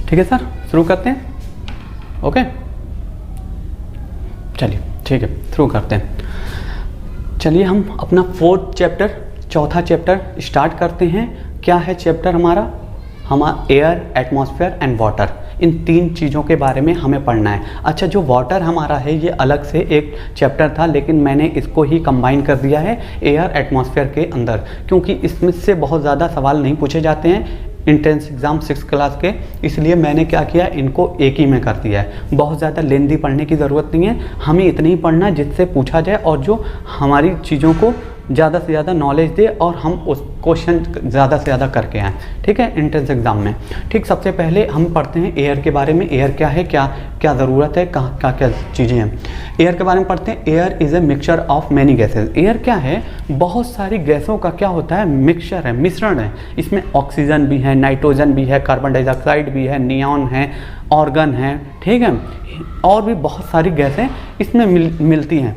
ठीक है सर, शुरू करते हैं। ओके चलिए ठीक है, शुरू करते हैं। चलिए हम अपना चौथा चैप्टर स्टार्ट करते हैं। क्या है चैप्टर हमारा एयर, एटमॉस्फेयर एंड वाटर। इन 3 चीज़ोों के बारे में हमें पढ़ना है। अच्छा, जो वाटर हमारा है ये अलग से एक चैप्टर था, लेकिन मैंने इसको ही कंबाइन कर दिया है एयर एटमॉस्फेयर के अंदर, क्योंकि इसमें से बहुत ज़्यादा सवाल नहीं पूछे जाते हैं इंट्रेंस एग्ज़ाम 6 क्लास के, इसलिए मैंने क्या किया, इनको एक ही में कर दिया है। बहुत ज़्यादा लेंथी पढ़ने की ज़रूरत नहीं है, हमें इतना ही पढ़ना जिससे पूछा जाए और जो हमारी चीज़ों को ज़्यादा से ज़्यादा नॉलेज दे और हम उस क्वेश्चन ज़्यादा से ज़्यादा करके आएँ। ठीक है, एंट्रेंस एग्ज़ाम में। ठीक, सबसे पहले हम पढ़ते हैं एयर के बारे में। एयर क्या है, क्या ज़रूरत है, क्या क्या चीज़ें हैं। एयर के बारे में पढ़ते हैं। Air is a mixture of many gases. Air क्या है, बहुत सारी गैसों का क्या होता है, मिक्सचर है, मिश्रण है। इसमें ऑक्सीजन भी है, नाइट्रोजन भी है, कार्बन डाइऑक्साइड भी है, नियॉन है, ऑर्गन है, ठीक है, और भी बहुत सारी गैसें इसमें मिलती हैं।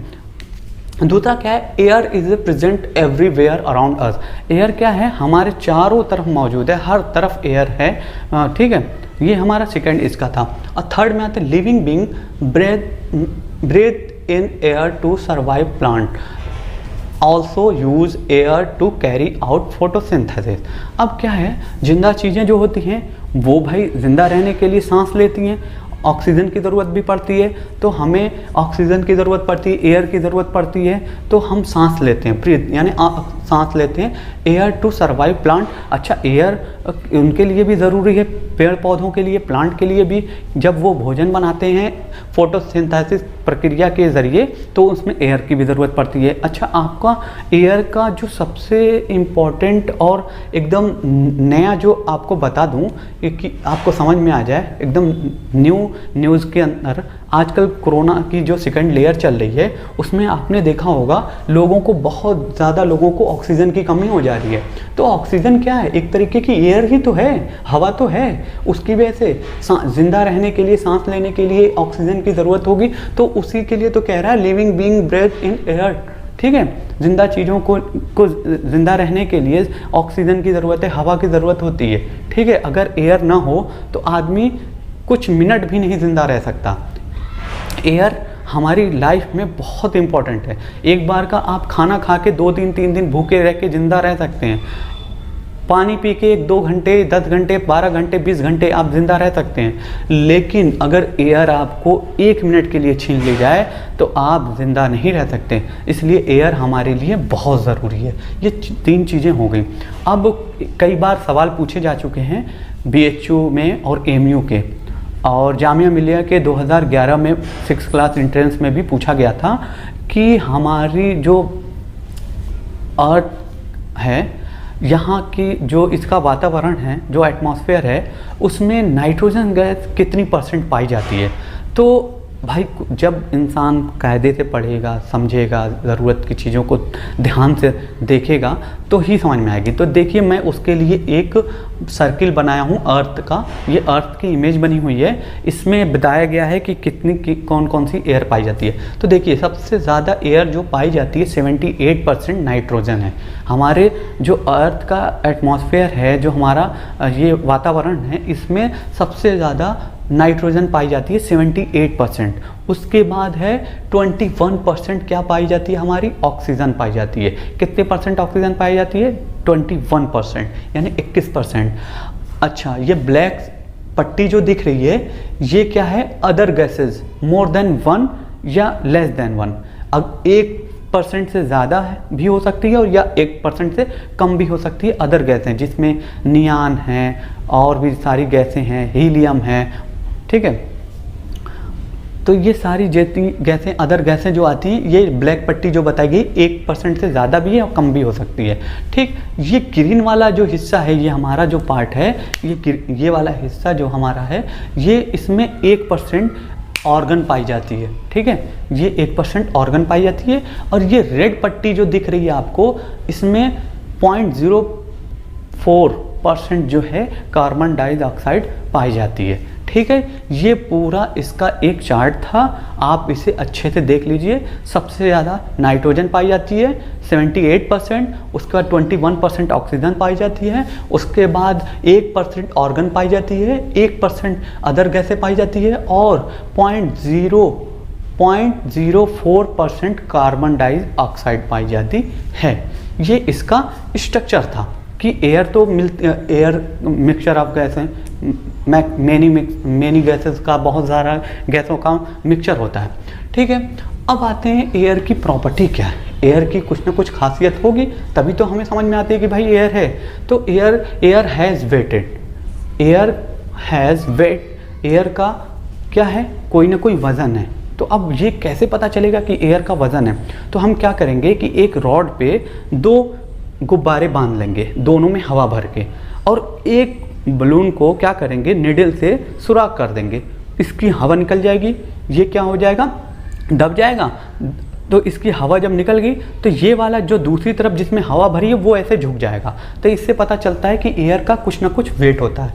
दूसरा क्या है, air is present everywhere around us. Air क्या है, हमारे चारों तरफ मौजूद है, हर तरफ एयर है। ठीक है, ये हमारा सेकंड इसका था। और थर्ड में आते हैं living being breathe in air to survive, plant also use air to carry out photosynthesis. अब क्या है, जिंदा चीज़ें जो होती हैं वो भाई जिंदा रहने के लिए सांस लेती हैं, ऑक्सीजन की ज़रूरत भी पड़ती है, तो हमें ऑक्सीजन की ज़रूरत पड़ती है, एयर की ज़रूरत पड़ती है, तो हम सांस लेते हैं, ब्रीथ यानी सांस लेते हैं। Air to survive plant. अच्छा, एयर उनके लिए भी ज़रूरी है, पेड़ पौधों के लिए, प्लांट के लिए भी। जब वो भोजन बनाते हैं फोटोसिंथेसिस प्रक्रिया के ज़रिए, तो उसमें एयर की भी ज़रूरत पड़ती है। अच्छा, आपका एयर का जो सबसे इम्पॉर्टेंट और एकदम नया जो आपको बता दूं कि आपको समझ में आ जाए, एकदम न्यू न्यूज़ के अंदर आजकल कोरोना की जो सेकंड लेयर चल रही है, उसमें आपने देखा होगा लोगों को, बहुत ज़्यादा लोगों को ऑक्सीजन की कमी हो जा रही है। तो ऑक्सीजन क्या है, एक तरीके की एयर ही तो है, हवा तो है। उसकी वजह से जिंदा रहने के लिए, सांस लेने के लिए ऑक्सीजन की ज़रूरत होगी, तो उसी के लिए तो कह रहा है living being breathe in air. ठीक है, जिंदा चीज़ों को जिंदा रहने के लिए ऑक्सीजन की ज़रूरत है, हवा की ज़रूरत होती है। ठीक है, अगर एयर ना हो तो आदमी कुछ मिनट भी नहीं जिंदा रह सकता। एयर हमारी लाइफ में बहुत इम्पॉर्टेंट है। एक बार का आप खाना खा के 2-3 दिन भूखे रह के जिंदा रह सकते हैं, पानी पी के 2 घंटे, 10 घंटे, 12 घंटे, 20 घंटे आप जिंदा रह सकते हैं। लेकिन अगर एयर आपको 1 मिनट के लिए छीन ली जाए तो आप जिंदा नहीं रह सकते। इसलिए एयर हमारे लिए बहुत ज़रूरी है। ये 3 चीज़ें हो गई। अब कई बार सवाल पूछे जा चुके हैं BHU में और AMU के, और जामिया मिलिया के 2011 में 6 क्लास एंट्रेंस में भी पूछा गया था कि हमारी जो अर्थ है, यहाँ की जो इसका वातावरण है, जो एटमॉस्फेयर है, उसमें नाइट्रोजन गैस कितनी % पाई जाती है। तो भाई जब इंसान कायदे से पढ़ेगा, समझेगा, ज़रूरत की चीज़ों को ध्यान से देखेगा तो ही समझ में आएगी। तो देखिए, मैं उसके लिए एक सर्किल बनाया हूँ अर्थ का। ये अर्थ की इमेज बनी हुई है, इसमें बताया गया है कि कौन कौन सी एयर पाई जाती है। तो देखिए, सबसे ज़्यादा एयर जो पाई जाती है 78% नाइट्रोजन है। हमारे जो अर्थ का एटमॉस्फेयर है, जो हमारा ये वातावरण है, इसमें सबसे ज़्यादा नाइट्रोजन पाई जाती है 78%। उसके बाद है 21% क्या पाई जाती है, हमारी ऑक्सीजन पाई जाती है। कितने % ऑक्सीजन पाई जाती है, 21%, यानी 21%। अच्छा, ये ब्लैक पट्टी जो दिख रही है, ये क्या है, अदर गैसेज, मोर देन 1 या लेस देन 1। अब 1% से ज़्यादा भी हो सकती है और या 1% से कम भी हो सकती है। अदर गैसें जिसमें नियॉन है और भी सारी गैसें हैं, हीलियम है। ठीक है, तो ये सारी जितनी गैसें, अदर गैसें जो आती हैं, ये ब्लैक पट्टी जो बताई गई 1% से ज़्यादा भी है और कम भी हो सकती है। ठीक, ये ग्रीन वाला जो हिस्सा है, ये हमारा जो पार्ट है, ये वाला हिस्सा जो हमारा है, ये इसमें 1% ऑर्गन पाई जाती है। ठीक है, ये 1% ऑर्गन पाई जाती है। और ये रेड पट्टी जो दिख रही है आपको, इसमें 0.04% जो है कार्बन डाइऑक्साइड पाई जाती है। ठीक है, ये पूरा इसका एक चार्ट था, आप इसे अच्छे से देख लीजिए। सबसे ज़्यादा नाइट्रोजन पाई जाती है 78%, उसके बाद 21% ऑक्सीजन पाई जाती है, उसके बाद 1% ऑर्गन पाई जाती है, 1% अदर गैसें पाई जाती है और 0.04% कार्बन डाइऑक्साइड पाई जाती है। ये इसका स्ट्रक्चर था कि एयर तो एयर मिक्सचर ऑफ गैस है, मैनी गैसेस का, बहुत सारा गैसों का मिक्सचर होता है। ठीक है, अब आते हैं एयर की प्रॉपर्टी क्या है। एयर की कुछ ना कुछ खासियत होगी तभी तो हमें समझ में आती है कि भाई एयर है। तो air has weighted, air has weight, air का क्या है, कोई ना कोई वज़न है। तो अब ये कैसे पता चलेगा कि एयर का वज़न है? तो हम क्या करेंगे कि एक रॉड पे 2 गुब्बारे बांध लेंगे, दोनों में हवा भर के, और एक बलून को क्या करेंगे, निडल से सुराख कर देंगे। इसकी हवा निकल जाएगी, ये क्या हो जाएगा, दब जाएगा। तो इसकी हवा जब निकल गई तो ये वाला जो दूसरी तरफ जिसमें हवा भरी है वो ऐसे झुक जाएगा। तो इससे पता चलता है कि एयर का कुछ ना कुछ वेट होता है।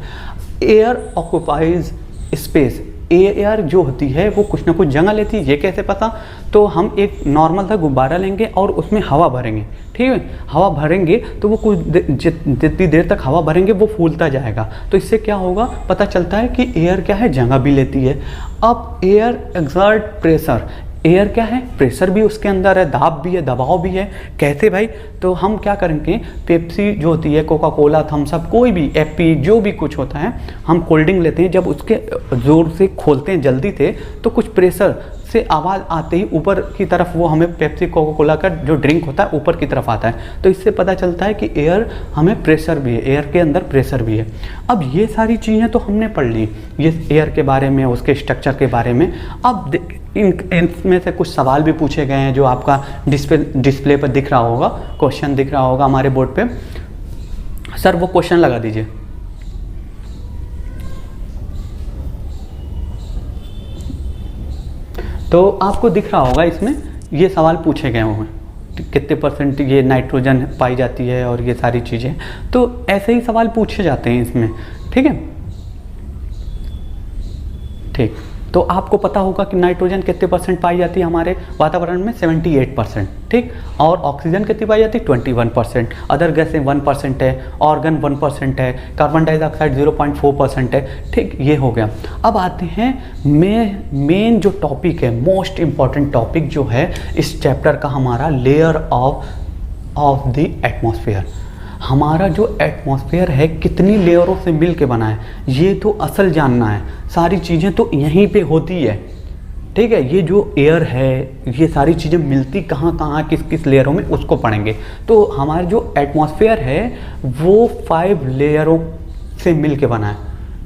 एयर ऑक्यूपाइज स्पेस, एयर जो होती है वो कुछ ना कुछ जगह लेती है। ये कैसे पता? तो हम एक नॉर्मल सा गुब्बारा लेंगे और उसमें हवा भरेंगे, ठीक है। हवा भरेंगे तो वो कुछ जितनी देर तक हवा भरेंगे वो फूलता जाएगा। तो इससे क्या होगा, पता चलता है कि एयर क्या है, जगह भी लेती है। अब एयर एक्सर्ट प्रेशर, एयर क्या है, प्रेशर भी उसके अंदर है, दाब भी है, दबाव भी है। कैसे भाई? तो हम क्या करेंगे, पेप्सी जो होती है, कोका कोला, थम्स अप, कोई भी एपी जो भी कुछ होता है, हम कोल्ड ड्रिंक लेते हैं, जब उसके ज़ोर से खोलते हैं जल्दी से तो कुछ प्रेशर से आवाज़ आते ही ऊपर की तरफ वो हमें पेप्सी कोका कोला का जो ड्रिंक होता है ऊपर की तरफ आता है। तो इससे पता चलता है कि एयर हमें प्रेशर भी है, एयर के अंदर प्रेशर भी है। अब ये सारी चीज़ें तो हमने पढ़ ली, ये एयर के बारे में, उसके स्ट्रक्चर के बारे में। अब इनमें से कुछ सवाल भी पूछे गए हैं जो आपका डिस्प्ले पर दिख रहा होगा, क्वेश्चन दिख रहा होगा हमारे बोर्ड पे। सर वो क्वेश्चन लगा दीजिए। तो आपको दिख रहा होगा इसमें ये सवाल पूछे गए हुए हैं, कितने परसेंट ये नाइट्रोजन पाई जाती है और ये सारी चीज़ें। तो ऐसे ही सवाल पूछे जाते हैं इसमें, ठीक है। ठीक, तो आपको पता होगा कि नाइट्रोजन कितने परसेंट पाई जाती है हमारे वातावरण में, 78%, ठीक। और ऑक्सीजन कितनी पाई जाती है, 21%। अदर गैसें 1% है, ऑर्गन 1% है, कार्बन डाइऑक्साइड 0.4% है, ठीक। ये हो गया। अब आते हैं मेन जो टॉपिक है, मोस्ट इम्पॉर्टेंट टॉपिक जो है इस चैप्टर का हमारा, लेयर ऑफ द एटमॉस्फेयर। हमारा जो एटमॉस्फेयर है कितनी लेयरों से मिल के बना है, ये तो असल जानना है। सारी चीज़ें तो यहीं पे होती है, ठीक है। ये जो एयर है, ये सारी चीज़ें मिलती कहाँ कहाँ, किस किस लेयरों में, उसको पढ़ेंगे। तो हमारा जो एटमॉस्फेयर है वो 5 लेयरों से मिल के बना है,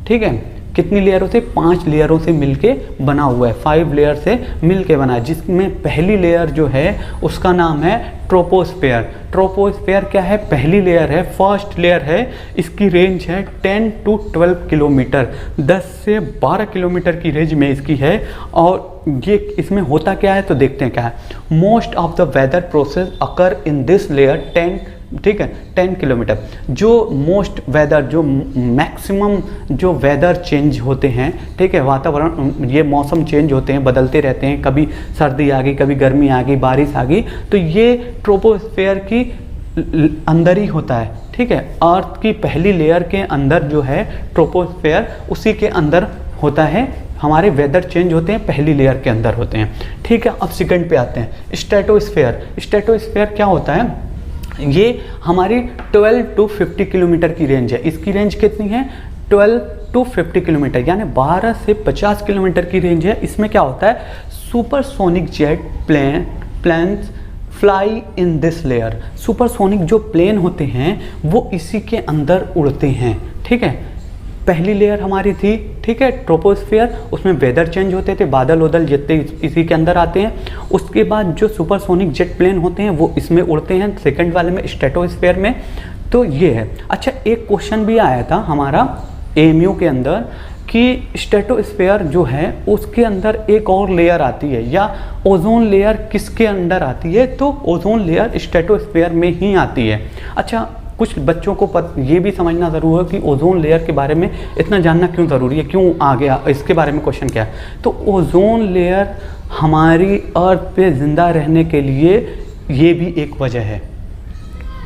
ठीक है। कितनी लेयरों से, 5 लेयरों से मिलके बना हुआ है, 5 लेयर से मिलके बना है। जिसमें पहली लेयर जो है उसका नाम है ट्रोपोस्फेयर। ट्रोपोस्फेयर क्या है, पहली लेयर है, फर्स्ट लेयर है। इसकी रेंज है 10 to 12 किलोमीटर, 10 से 12 किलोमीटर की रेंज में इसकी है। और ये इसमें होता क्या है तो देखते हैं क्या है। Most of the weather process occur in this layer 10, ठीक है, 10 किलोमीटर। जो मोस्ट वेदर, जो मैक्सिमम जो वेदर चेंज होते हैं, ठीक है, वातावरण, ये मौसम चेंज होते हैं, बदलते रहते हैं, कभी सर्दी आ गई, कभी गर्मी आ गई, बारिश आ गई, तो ये ट्रोपोस्फेयर की अंदर ही होता है, ठीक है। अर्थ की पहली लेयर के अंदर जो है ट्रोपोस्फेयर, उसी के अंदर होता है। हमारे वेदर चेंज होते हैं पहली लेयर के अंदर होते हैं, ठीक है। अब सेकंड पे आते हैं, स्ट्रेटोस्फेयर। स्ट्रेटोस्फेयर क्या होता है, ये हमारी 12 to 50 किलोमीटर की रेंज है। इसकी रेंज कितनी है, 12 to 50 किलोमीटर, यानी 12 से 50 किलोमीटर की रेंज है। इसमें क्या होता है, supersonic jet planes fly in this layer. Supersonic जो प्लेन होते हैं वो इसी के अंदर उड़ते हैं, ठीक है। पहली लेयर हमारी थी, ठीक है, ट्रोपोस्फेयर, उसमें वेदर चेंज होते थे, बादल उदल जितने इसी के अंदर आते हैं। उसके बाद जो सुपरसोनिक जेट प्लेन होते हैं वो इसमें उड़ते हैं, सेकंड वाले में, स्ट्रेटोस्फेयर में। तो ये है। अच्छा, एक क्वेश्चन भी आया था हमारा AMU के अंदर कि स्ट्रेटोस्फेयर जो है उसके अंदर एक और लेयर आती है, या ओजोन लेयर किसके अंदर आती है, तो ओजोन लेयर स्ट्रेटोस्फेयर में ही आती है। अच्छा, कुछ बच्चों को ये भी समझना ज़रूर है कि ओजोन लेयर के बारे में इतना जानना क्यों ज़रूरी है, क्यों आ गया, इसके बारे में क्वेश्चन क्या है। तो ओजोन लेयर हमारी अर्थ पे ज़िंदा रहने के लिए ये भी एक वजह है।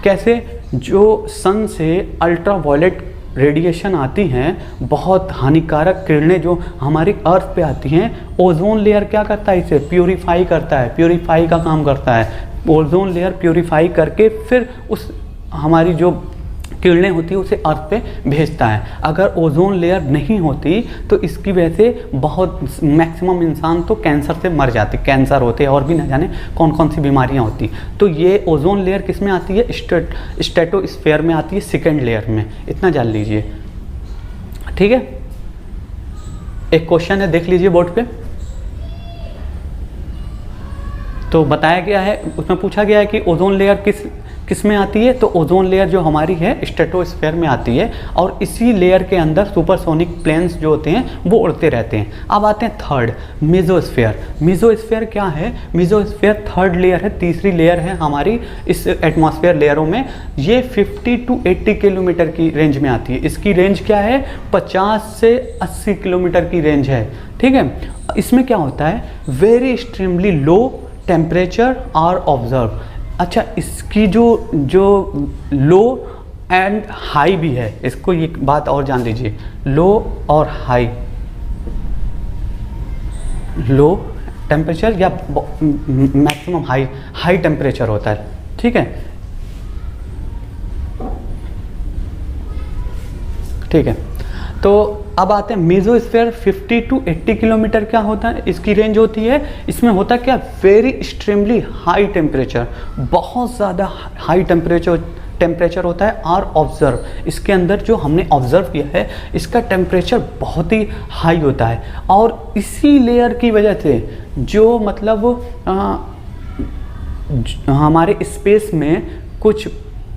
कैसे? जो सन से अल्ट्रावायलेट रेडिएशन आती हैं, बहुत हानिकारक किरणें जो हमारी अर्थ पे आती हैं, ओजोन लेयर क्या करता है? इसे प्यूरीफाई करता है, प्यूरीफाई का काम करता है। ओजोन लेयर प्यूरीफाई करके फिर उस हमारी जो किरणें होती है उसे अर्थ पे भेजता है। अगर ओजोन लेयर नहीं होती तो इसकी वजह से बहुत मैक्सिमम इंसान तो कैंसर से मर जाते, कैंसर होते और भी न जाने कौन कौन सी बीमारियां होती। तो ये ओजोन लेयर किस में आती है? स्ट्रेटोस्फेयर में आती है, सेकेंड लेयर में। इतना जान लीजिए, ठीक है। एक क्वेश्चन है, देख लीजिए बोर्ड पे। तो बताया गया है, उसमें पूछा गया है कि ओजोन लेयर किस में आती है? तो ओजोन लेयर जो हमारी है स्ट्रेटोस्फेयर में आती है, और इसी लेयर के अंदर सुपरसोनिक प्लेन्स जो होते हैं वो उड़ते रहते हैं। अब आते हैं थर्ड, मेसोस्फेयर। मेसोस्फेयर क्या है? मेसोस्फेयर थर्ड लेयर है, तीसरी लेयर है हमारी इस एटमॉस्फेयर लेयरों में। ये 50 to 80 किलोमीटर की रेंज में आती है। इसकी रेंज क्या है? 50 से 80 किलोमीटर की रेंज है, ठीक है। इसमें क्या होता है? Very extremely low temperature are observe. अच्छा, इसकी जो लो एंड हाई भी है, इसको ये बात और जान लीजिए, लो और हाई, लो टेम्परेचर या मैक्सिमम हाई टेम्परेचर होता है, ठीक है, ठीक है। तो अब आते हैं मेसोस्फेयर 50 to 80 किलोमीटर क्या होता है? इसकी रेंज होती है। इसमें होता क्या? वेरी एक्सट्रीमली हाई टेम्परेचर, बहुत ज़्यादा हाई टेम्परेचर होता है। आर ऑब्जर्व, इसके अंदर जो हमने ऑब्जर्व किया है इसका टेम्परेचर बहुत ही हाई होता है। और इसी लेयर की वजह से जो मतलब हमारे स्पेस में कुछ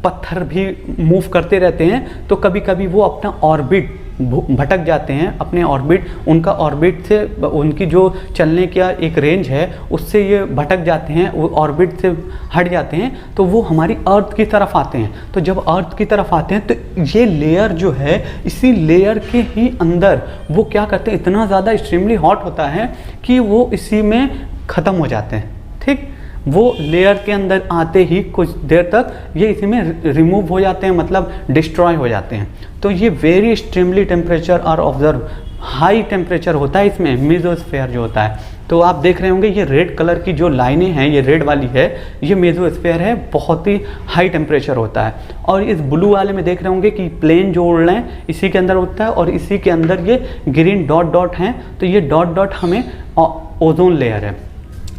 पत्थर भी मूव करते रहते हैं, तो कभी कभी वो अपना ऑर्बिट भटक जाते हैं, अपने ऑर्बिट, उनका ऑर्बिट से उनकी जो चलने का एक रेंज है उससे ये भटक जाते हैं, वो ऑर्बिट से हट जाते हैं, तो वो हमारी अर्थ की तरफ आते हैं। तो जब अर्थ की तरफ आते हैं तो ये लेयर जो है, इसी लेयर के ही अंदर वो क्या करते हैं, इतना ज़्यादा एक्सट्रीमली हॉट होता है कि वो इसी में ख़त्म हो जाते हैं, ठीक। वो लेयर के अंदर आते ही कुछ देर तक ये इसी में रिमूव हो जाते हैं, मतलब डिस्ट्रॉय हो जाते हैं। तो ये very extremely temperature are observe, high temperature होता है इसमें, मेसोस्फेयर जो होता है। तो आप देख रहे होंगे ये रेड कलर की जो लाइनें हैं, ये रेड वाली है, ये मेसोस्फेयर है, बहुत ही हाई टेम्परेचर होता है। और इस ब्लू वाले में देख रहे होंगे कि प्लेन जो उड़ रहे हैं इसी के अंदर होता है, और इसी के अंदर ये ग्रीन डॉट डॉट हैं, तो ये डॉट डॉट हमें ओजोन लेयर है।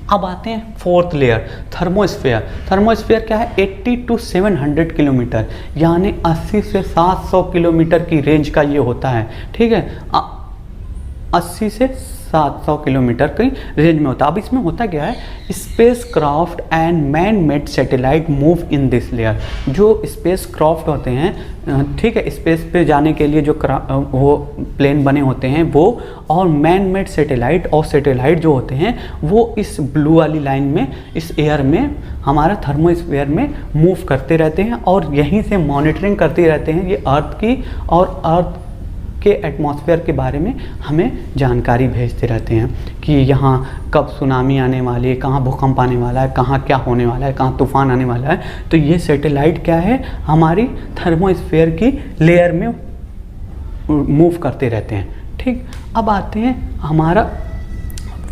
अब आते हैं फोर्थ लेयर, थर्मोस्फेयर। थर्मोस्फेयर क्या है? 80 to 700 किलोमीटर, यानी 80 से 700 किलोमीटर की रेंज का ये होता है, ठीक है। 80 से 700 किलोमीटर की रेंज में होता है। अब इसमें होता क्या है? Space craft and man made satellite move in this layer. जो स्पेस क्राफ्ट होते हैं, ठीक है, स्पेस पे जाने के लिए जो वो प्लेन बने होते हैं वो, और मैन मेड सैटेलाइट, और सैटेलाइट जो होते हैं वो इस ब्लू वाली लाइन में, इस एयर में, हमारा थर्मोस्फेयर में मूव करते रहते हैं, और यहीं से मॉनिटरिंग करते रहते हैं ये अर्थ की, और अर्थ के एटमॉस्फेयर के बारे में हमें जानकारी भेजते रहते हैं कि यहाँ कब सुनामी आने वाली है, कहाँ भूकंप आने वाला है, कहाँ क्या होने वाला है, कहाँ तूफान आने वाला है। तो ये सैटेलाइट क्या है? हमारी थर्मोस्फेयर की लेयर में मूव करते रहते हैं, ठीक। अब आते हैं हमारा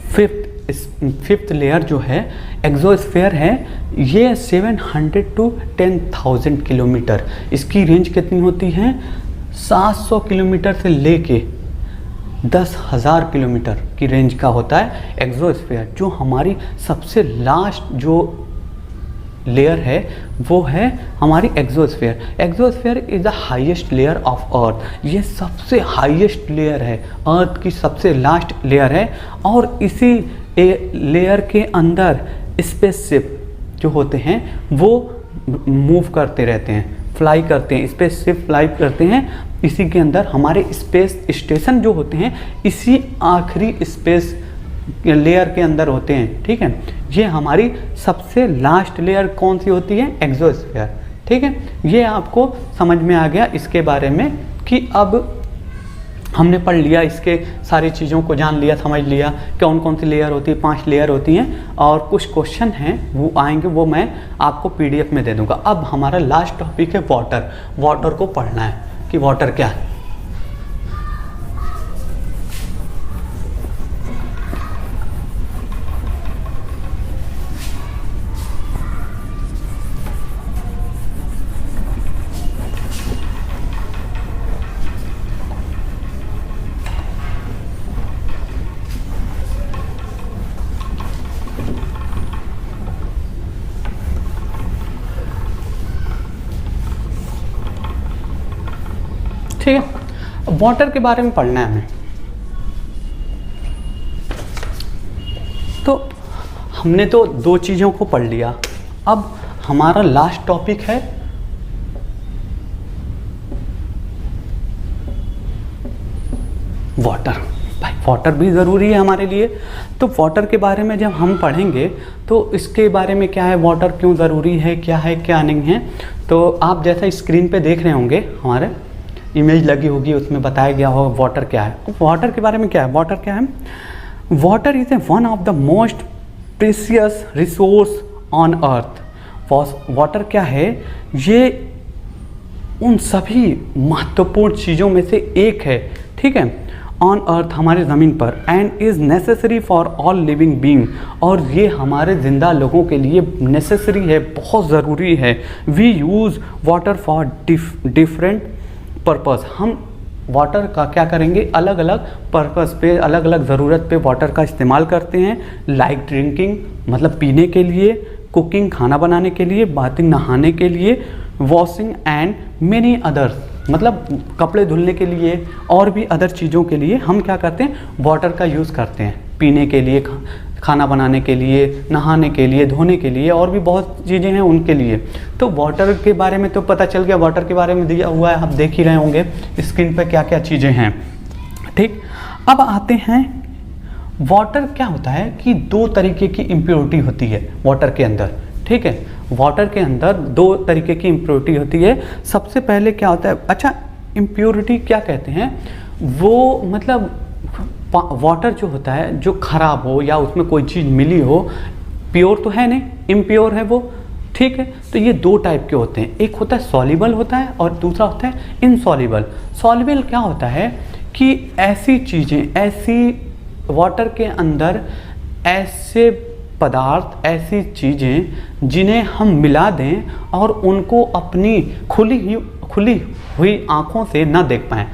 फिफ्थ लेयर जो है, एक्सोस्फेयर है। ये 700 to 10,000 किलोमीटर, इसकी रेंज कितनी होती है? 700 किलोमीटर से लेके 10,000 किलोमीटर की रेंज का होता है एक्सोस्फेयर। जो हमारी सबसे लास्ट जो लेयर है वो है हमारी exosphere. Exosphere is the highest layer of earth. ये सबसे हाईएस्ट लेयर है, अर्थ की सबसे लास्ट लेयर है। और इसी लेयर के अंदर स्पेसशिप जो होते हैं वो मूव करते रहते हैं, फ्लाई करते हैं, स्पेसशिप फ्लाई करते हैं। इसी के अंदर हमारे स्पेस स्टेशन जो होते हैं इसी आखिरी स्पेस लेयर के अंदर होते हैं, ठीक है। ये हमारी सबसे लास्ट लेयर कौन सी होती है? एक्सोस्फेयर, ठीक है, ये आपको समझ में आ गया इसके बारे में कि अब हमने पढ़ लिया, इसके सारी चीज़ों को जान लिया, समझ लिया कौन कौन सी लेयर होती है, 5 लेयर होती हैं, और कुछ क्वेश्चन हैं वो आएंगे, वो मैं आपको PDF में दे दूंगा। अब हमारा लास्ट टॉपिक है वाटर। वाटर को पढ़ना है कि वाटर क्या है। ठीक है, वाटर के बारे में पढ़ना है हमें। तो हमने तो 2 चीज़ों को पढ़ लिया, अब हमारा लास्ट टॉपिक है वाटर। भाई वाटर भी ज़रूरी है हमारे लिए, तो वाटर के बारे में जब हम पढ़ेंगे तो इसके बारे में क्या है, वाटर क्यों ज़रूरी है क्या नहीं है। तो आप जैसा स्क्रीन पे देख रहे होंगे, हमारे इमेज लगी होगी, उसमें बताया गया होगा वाटर क्या है। वाटर के बारे में क्या है, वाटर क्या है, water is a one of the most precious resource on earth. Water क्या है, ये उन सभी महत्वपूर्ण चीज़ों में से एक है, ठीक है, ऑन अर्थ, हमारे ज़मीन पर, and is necessary for all living being, और ये हमारे ज़िंदा लोगों के लिए नेसेसरी है, बहुत ज़रूरी है। We use water for different purpose. हम वाटर का क्या करेंगे, अलग अलग पर्पस पे, अलग अलग ज़रूरत पे वाटर का इस्तेमाल करते हैं। लाइक ड्रिंकिंग, मतलब पीने के लिए, कुकिंग, खाना बनाने के लिए, बाथिंग, नहाने के लिए, वॉशिंग एंड मेनी अदर्स, मतलब कपड़े धुलने के लिए और भी अदर चीज़ों के लिए हम क्या करते हैं, वाटर का यूज़ करते हैं। पीने के लिए, खाना बनाने के लिए, नहाने के लिए, धोने के लिए, और भी बहुत चीज़ें हैं उनके लिए। तो वाटर के बारे में तो पता चल गया, वाटर के बारे में दिया हुआ है, आप देख ही रहे होंगे स्क्रीन पर क्या क्या चीज़ें हैं। ठीक, अब आते हैं वाटर क्या होता है कि 2 तरीके की इम्प्योरिटी होती है वाटर के अंदर। ठीक है, वाटर के अंदर 2 तरीके की इम्प्योरिटी होती है। सबसे पहले क्या होता है, अच्छा इम्प्योरिटी क्या कहते हैं, वो मतलब वाटर जो होता है जो खराब हो या उसमें कोई चीज़ मिली हो, प्योर तो है नहीं, इम्प्योर है वो। ठीक है, तो ये 2 टाइप के होते हैं, एक होता है सॉल्युबल होता है और दूसरा होता है इनसॉल्युबल। सॉल्युबल क्या होता है कि ऐसी चीज़ें, ऐसी वाटर के अंदर ऐसे पदार्थ, ऐसी चीज़ें जिन्हें हम मिला दें और उनको अपनी खुली हुई आँखों से ना देख पाएँ।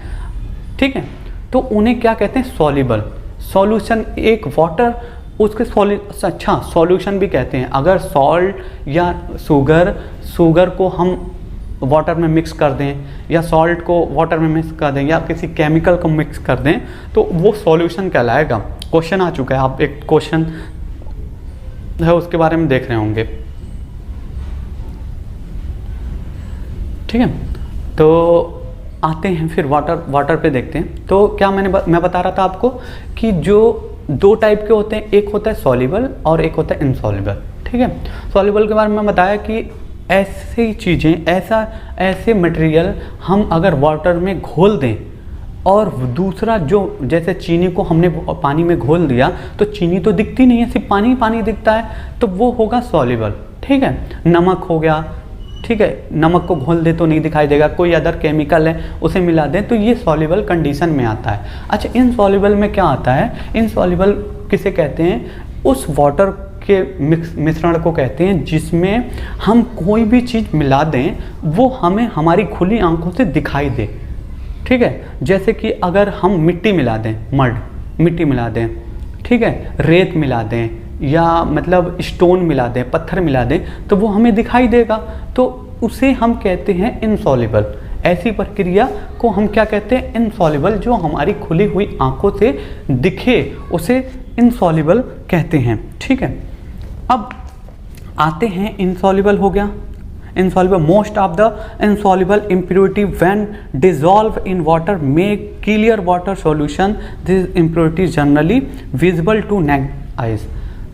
ठीक है, तो उन्हें क्या कहते हैं, सॉल्युबल। सॉल्यूशन, एक वाटर उसके सॉल्यूशन भी कहते हैं। अगर सॉल्ट या शुगर को हम वाटर में मिक्स कर दें, या सॉल्ट को वाटर में मिक्स कर दें, या किसी केमिकल को मिक्स कर दें, तो वो सॉल्यूशन कहलाएगा। क्वेश्चन आ चुका है, आप एक क्वेश्चन है उसके बारे में देख रहे होंगे। ठीक है, तो आते हैं फिर वाटर पे देखते हैं। तो क्या मैं बता रहा था आपको कि जो 2 टाइप के होते हैं, एक होता है सॉल्युबल और एक होता है इनसॉल्युबल। ठीक है, सॉल्युबल के बारे में बताया कि ऐसी चीज़ें, ऐसे मटेरियल हम अगर वाटर में घोल दें, और दूसरा जो जैसे चीनी को हमने पानी में घोल दिया तो चीनी तो दिखती नहीं है, सिर्फ पानी दिखता है, तो वो होगा सॉल्युबल। ठीक है, नमक हो गया, ठीक है, नमक को घोल दे तो नहीं दिखाई देगा, कोई अदर केमिकल है उसे मिला दें तो ये सॉल्युबल कंडीशन में आता है। अच्छा, इनसॉल्युबल में क्या आता है, इनसॉल्युबल किसे कहते हैं, उस वाटर के मिश्रण को कहते हैं जिसमें हम कोई भी चीज़ मिला दें वो हमें हमारी खुली आंखों से दिखाई दे। ठीक है, जैसे कि अगर हम मिट्टी मिला दें, मिट्टी मिला दें, ठीक है, रेत मिला दें, या मतलब स्टोन मिला दें, पत्थर मिला दें, तो वो हमें दिखाई देगा, तो उसे हम कहते हैं इनसॉल्युबल। ऐसी प्रक्रिया को हम क्या कहते हैं, इनसॉल्युबल। जो हमारी खुली हुई आंखों से दिखे उसे इनसॉल्युबल कहते हैं। ठीक है, अब आते हैं इनसॉल्युबल हो गया। insoluble, most of the insoluble impurity when dissolve in water make clear water solution. This impurity is generally visible to naked eyes.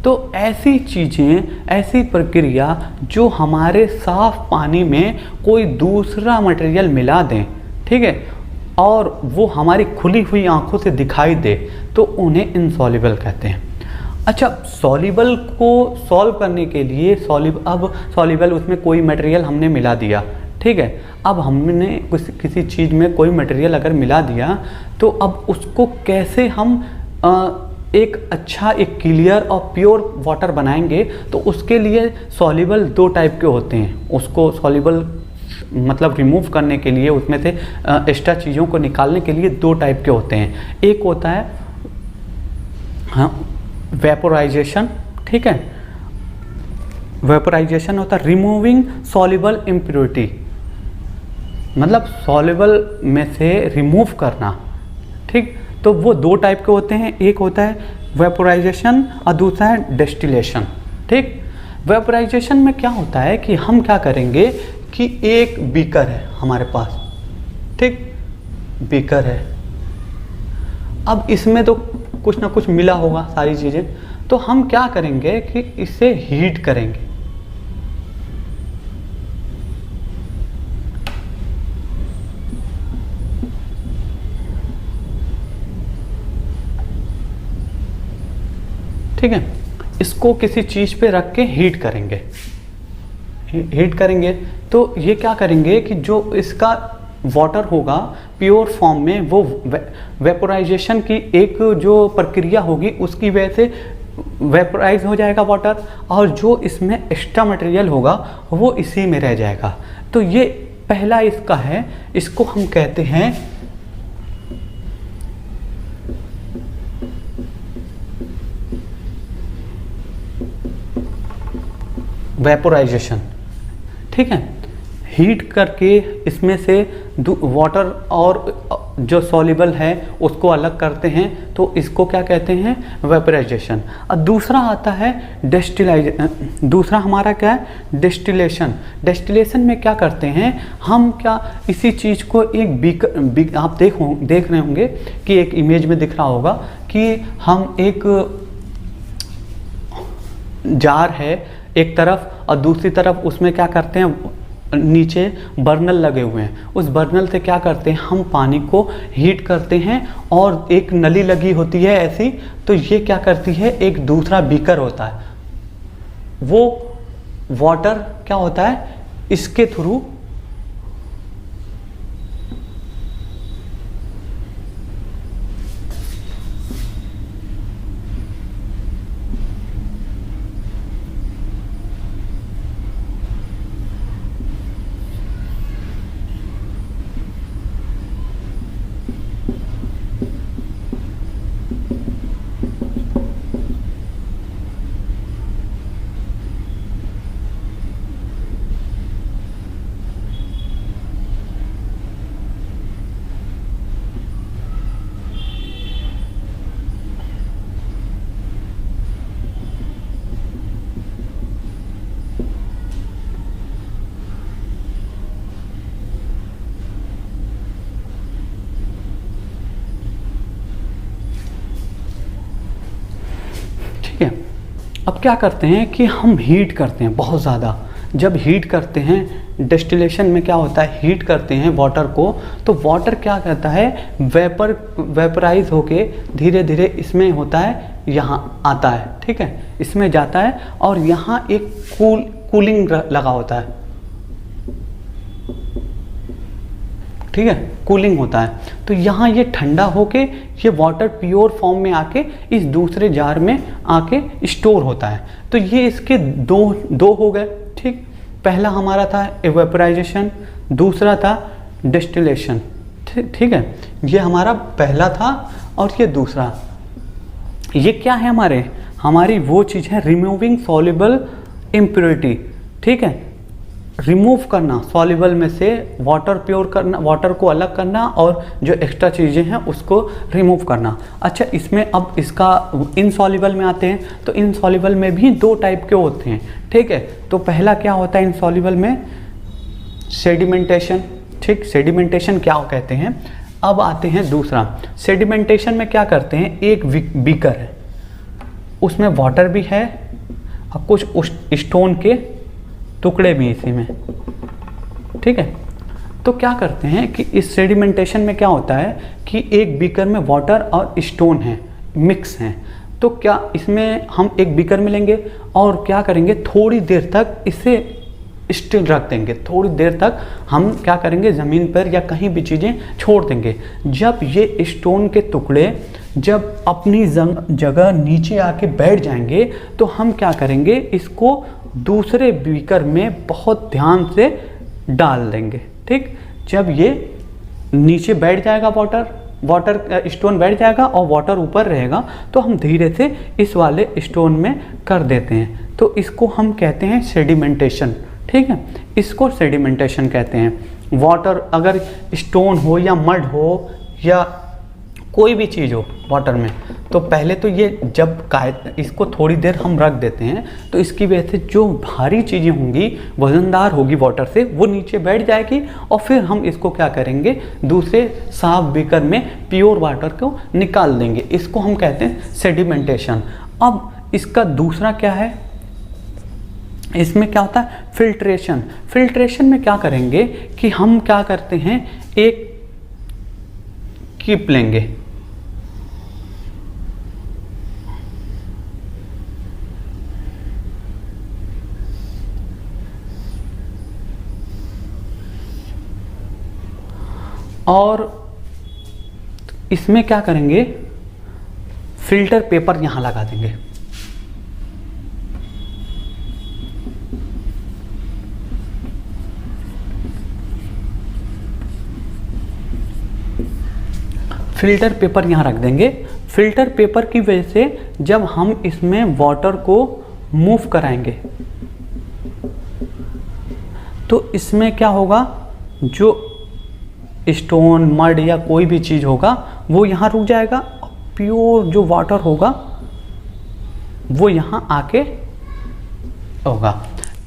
तो ऐसी चीज़ें, ऐसी प्रक्रिया जो हमारे साफ पानी में कोई दूसरा मटेरियल मिला दें, ठीक है, और वो हमारी खुली हुई आंखों से दिखाई दे, तो उन्हें इनसॉल्युबल कहते हैं। अच्छा, सॉल्युबल को सॉल्व करने के लिए सॉल्युबल उसमें कोई मटेरियल हमने मिला दिया, ठीक है। अब हमने किसी चीज़ में कोई मटेरियल अगर मिला दिया, तो अब उसको कैसे हम एक अच्छा, एक क्लियर और प्योर वाटर बनाएंगे, तो उसके लिए सॉल्युबल दो टाइप के होते हैं। उसको सॉल्युबल मतलब रिमूव करने के लिए, उसमें से एक्स्ट्रा चीज़ों को निकालने के लिए दो टाइप के होते हैं। एक होता है वेपोराइजेशन, ठीक है, वेपोराइजेशन होता है रिमूविंग सॉल्युबल इम्प्योरिटी, मतलब सॉल्युबल में से रिमूव करना, ठीक। तो वो दो टाइप के होते हैं, एक होता है वेपोराइजेशन और दूसरा है डिस्टिलेशन, ठीक। वेपोराइजेशन में क्या होता है कि हम क्या करेंगे कि एक बीकर है हमारे पास, ठीक, बीकर है। अब इसमें तो कुछ ना कुछ मिला होगा सारी चीज़ें, तो हम क्या करेंगे कि इसे हीट करेंगे, ठीक है। इसको किसी चीज़ पे रख के हीट करेंगे, तो ये क्या करेंगे कि जो इसका वाटर होगा प्योर फॉर्म में, वो वेपोराइजेशन की एक जो प्रक्रिया होगी उसकी वजह से वेपोराइज हो जाएगा वाटर, और जो इसमें एक्स्ट्रा मटेरियल होगा वो इसी में रह जाएगा। तो ये पहला इसका है, इसको हम कहते हैं वेपोराइजेशन, ठीक है। हीट करके इसमें से वाटर और जो सॉल्युबल है उसको अलग करते हैं, तो इसको क्या कहते हैं, वेपोराइजेशन। और दूसरा आता है दूसरा हमारा क्या है, डिस्टिलेशन। डिस्टिलेशन में क्या करते हैं हम, क्या इसी चीज़ को एक आप देख रहे होंगे कि एक इमेज में दिख रहा होगा कि हम एक जार है एक तरफ, और दूसरी तरफ उसमें क्या करते हैं, नीचे बर्नल लगे हुए हैं, उस बर्नल से क्या करते हैं हम पानी को हीट करते हैं, और एक नली लगी होती है ऐसी, तो ये क्या करती है, एक दूसरा बीकर होता है, वो वाटर क्या होता है इसके थ्रू अब क्या करते हैं कि हम हीट करते हैं बहुत ज़्यादा। जब हीट करते हैं डिस्टिलेशन में क्या होता है, हीट करते हैं वाटर को, तो वाटर क्या करता है वेपराइज होके धीरे धीरे इसमें होता है, यहाँ आता है, ठीक है, इसमें जाता है, और यहाँ एक कूलिंग लगा होता है, ठीक है, कूलिंग होता है। तो यहाँ ये ठंडा होके ये वाटर प्योर फॉर्म में आके इस दूसरे जार में आके स्टोर होता है। तो ये इसके दो हो गए, ठीक। पहला हमारा था इवेपोराइजेशन, दूसरा था डिस्टिलेशन, ठीक है, ये हमारा पहला था और ये दूसरा। ये क्या है हमारी वो चीज़ है रिमूविंग सॉल्युबल इम्प्योरिटी, ठीक है, रिमूव करना सॉल्युबल में से वाटर प्योर करना, वाटर को अलग करना, और जो एक्स्ट्रा चीज़ें हैं उसको रिमूव करना। अच्छा, इसमें अब इसका इनसॉल्युबल में आते हैं, तो इनसॉल्युबल में भी दो टाइप के होते हैं, ठीक है। तो पहला क्या होता है इनसॉल्युबल में, सेडिमेंटेशन, ठीक, सेडिमेंटेशन क्या कहते हैं। अब आते हैं दूसरा, सेडिमेंटेशन में क्या करते हैं, एक बीकर है, उसमें वाटर भी है और कुछ स्टोन के टुकड़े भी इसी में, ठीक है। तो क्या करते हैं कि इस सेडिमेंटेशन में क्या होता है कि एक बीकर में वाटर और स्टोन है, मिक्स हैं। तो क्या इसमें हम एक बीकर में लेंगे और क्या करेंगे, थोड़ी देर तक इसे स्टिल रख देंगे, थोड़ी देर तक हम क्या करेंगे, ज़मीन पर या कहीं भी चीज़ें छोड़ देंगे। जब ये स्टोन के टुकड़े जब अपनी जगह नीचे आके बैठ जाएंगे तो हम क्या करेंगे, इसको दूसरे बीकर में बहुत ध्यान से डाल देंगे, ठीक। जब ये नीचे बैठ जाएगा, वाटर स्टोन बैठ जाएगा और वाटर ऊपर रहेगा, तो हम धीरे से इस वाले स्टोन में कर देते हैं। तो इसको हम कहते हैं सेडिमेंटेशन, ठीक है। इसको सेडिमेंटेशन कहते हैं। वाटर अगर स्टोन हो या मड हो या कोई भी चीज़ हो वाटर में, तो पहले तो ये जब इसको थोड़ी देर हम रख देते हैं तो इसकी वजह से जो भारी चीज़ें होंगी, वज़नदार होगी वाटर से, वो नीचे बैठ जाएगी और फिर हम इसको क्या करेंगे, दूसरे साफ बीकर में प्योर वाटर को निकाल देंगे। इसको हम कहते हैं सेडिमेंटेशन। अब इसका दूसरा क्या है, इसमें क्या होता है, फिल्ट्रेशन। फिल्ट्रेशन में क्या करेंगे कि हम क्या करते हैं, एक कीप लेंगे, और इसमें क्या करेंगे, फिल्टर पेपर यहां लगा देंगे। फिल्टर पेपर यहाँ रख देंगे। फिल्टर पेपर की वजह से जब हम इसमें वाटर को मूव कराएंगे तो इसमें क्या होगा, जो स्टोन मड या कोई भी चीज़ होगा वो यहाँ रुक जाएगा, प्योर जो वाटर होगा वो यहाँ आके होगा।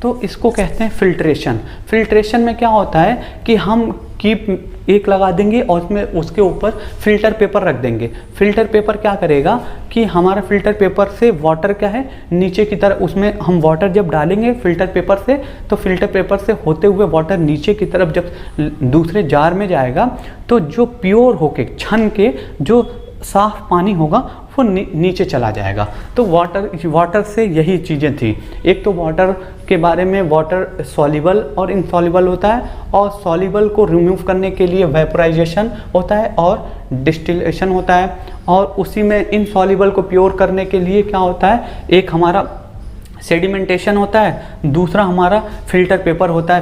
तो इसको कहते हैं फिल्ट्रेशन। फिल्ट्रेशन में क्या होता है कि हम कीप एक लगा देंगे और उसमें उसके ऊपर फिल्टर पेपर रख देंगे। फिल्टर पेपर क्या करेगा कि हमारा फिल्टर पेपर से वाटर क्या है, नीचे की तरफ, उसमें हम वाटर जब डालेंगे फिल्टर पेपर से, तो फिल्टर पेपर से होते हुए वाटर नीचे की तरफ जब दूसरे जार में जाएगा तो जो प्योर होके छन के जो साफ पानी होगा वो नीचे चला जाएगा। तो वाटर से यही चीज़ें थी। एक तो वाटर के बारे में, वाटर सॉल्युबल और इनसॉल्युबल होता है, और सॉल्युबल को रिमूव करने के लिए वेपोराइजेशन होता है और डिस्टिलेशन होता है, और उसी में इनसॉल्युबल को प्योर करने के लिए क्या होता है, एक हमारा सेडिमेंटेशन होता है, दूसरा हमारा फिल्टर पेपर होता है,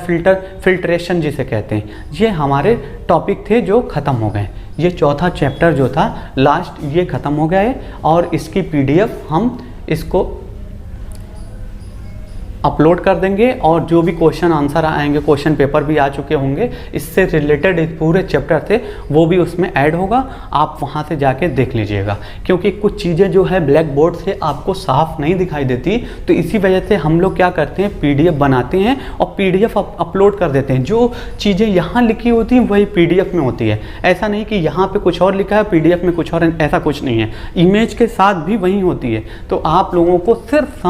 फिल्ट्रेशन जिसे कहते हैं। ये हमारे टॉपिक थे जो ख़त्म हो गए। ये चौथा चैप्टर जो था लास्ट, ये ख़त्म हो गया है, और इसकी पीडीएफ हम इसको अपलोड कर देंगे, और जो भी क्वेश्चन आंसर आएंगे, क्वेश्चन पेपर भी आ चुके होंगे इससे रिलेटेड, इस पूरे चैप्टर से, वो भी उसमें ऐड होगा। आप वहाँ से जाके देख लीजिएगा, क्योंकि कुछ चीज़ें जो है ब्लैक बोर्ड से आपको साफ नहीं दिखाई देती, तो इसी वजह से हम लोग क्या करते हैं, पीडीएफ बनाते हैं और पीडीएफ अपलोड कर देते हैं। जो चीज़ें यहाँ लिखी होती हैं वही पीडीएफ में होती है। ऐसा नहीं कि यहाँ पर कुछ और लिखा है, पीडीएफ में कुछ और, ऐसा कुछ नहीं है। इमेज के साथ भी वही होती है। तो आप लोगों को सिर्फ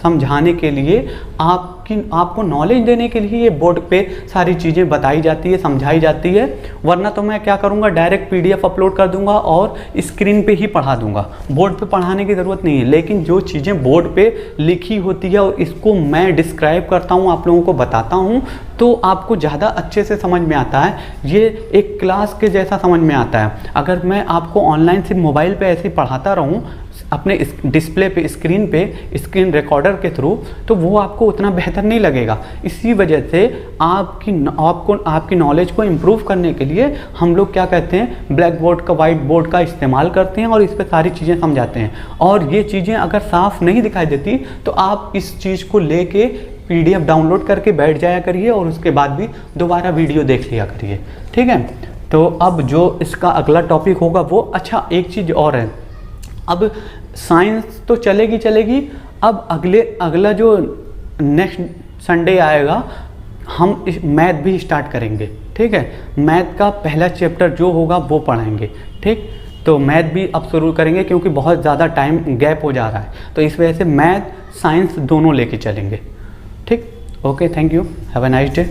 समझाने के लिए, आपको नॉलेज देने के लिए ये बोर्ड पे सारी चीज़ें बताई जाती है, समझाई जाती है। वरना तो मैं क्या करूँगा, डायरेक्ट पीडीएफ अपलोड कर दूंगा और स्क्रीन पे ही पढ़ा दूंगा। बोर्ड पे पढ़ाने की ज़रूरत नहीं है। लेकिन जो चीज़ें बोर्ड पे लिखी होती है और इसको मैं डिस्क्राइब करता हूँ, आप लोगों को बताता हूँ, तो आपको ज़्यादा अच्छे से समझ में आता है। ये एक क्लास के जैसा समझ में आता है। अगर मैं आपको ऑनलाइन सिर्फ मोबाइल पे ऐसे ही पढ़ाता रहूँ अपने डिस्प्ले पे, स्क्रीन रिकॉर्डर के थ्रू, तो वो आपको उतना बेहतर नहीं लगेगा। इसी वजह से आपकी नॉलेज को इम्प्रूव करने के लिए हम लोग क्या कहते हैं, ब्लैक बोर्ड का, वाइट बोर्ड का इस्तेमाल करते हैं और इस पर सारी चीज़ें समझाते हैं। और ये चीज़ें अगर साफ नहीं दिखाई देती तो आप इस चीज़ को लेके पीडीएफ डाउनलोड करके बैठ जाया करिए और उसके बाद भी दोबारा वीडियो देख लिया करिए, ठीक है। तो अब जो इसका अगला टॉपिक होगा वो, अच्छा एक चीज़ और है, अब साइंस तो चलेगी, अब अगला जो नेक्स्ट संडे आएगा हम मैथ भी स्टार्ट करेंगे, ठीक है। मैथ का पहला चैप्टर जो होगा वो पढ़ाएंगे, ठीक। तो मैथ भी अब शुरू करेंगे क्योंकि बहुत ज़्यादा टाइम गैप हो जा रहा है, तो इस वजह से मैथ साइंस दोनों लेके चलेंगे। ठीक, okay, thank you, have a nice day.